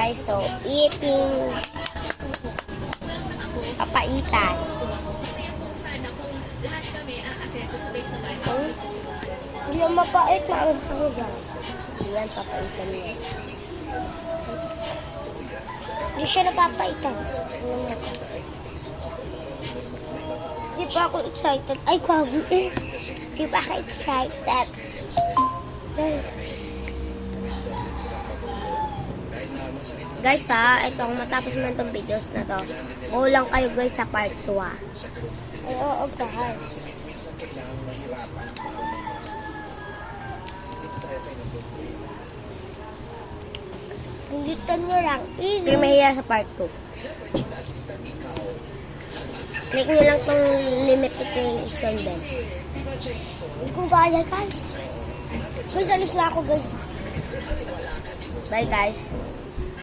guys. So, eating papaitan. Hindi yan mapait, maanghang guys. Hindi yan papaitan niya. Hindi siya napapaitan. Di pa ako excited. Ay, kago eh. Di pa ako excited. Guys ito ang matapos mo itong videos na to. Go lang kayo guys sa part 2 Ay, oo guys. Pilitan nyo lang. Hindi mahiya sa part 2. Click nyo lang tong limitation din. Hindi ko kaya guys. Guys, alis na ako guys. Bye guys.